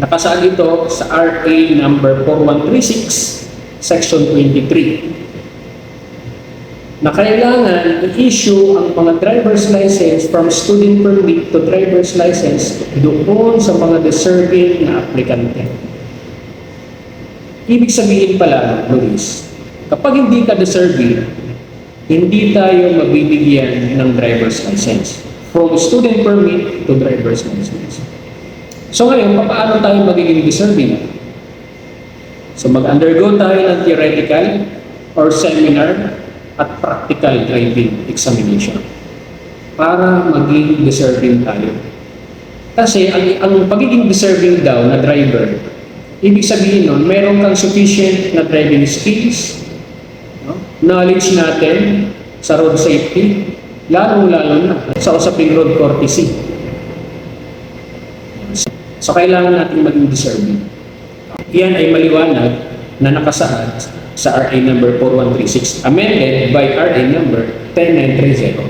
Nakasaad ito sa RA number 4136, Section 23, na kailangan i-issue ang mga driver's license from student permit to driver's license doon sa mga deserving na aplikante. Ibig sabihin pala, Luis, kapag hindi ka deserving, hindi tayo mabibigyan ng driver's license. From student permit to driver's license. So ngayon, paano tayo magiging deserving? So mag-undergo tayo ng theoretical or seminar at practical driving examination para maging deserving tayo. Kasi ang pagiging deserving daw na driver, ibig sabihin nun, meron kang sufficient na driving skills, no? Knowledge natin sa road safety, lalong-lalo na sa usaping road courtesy. So kailangan natin maging deserving. Yan ay maliwanag na nakasaad sa RA number 4136, amended by RA number 10930.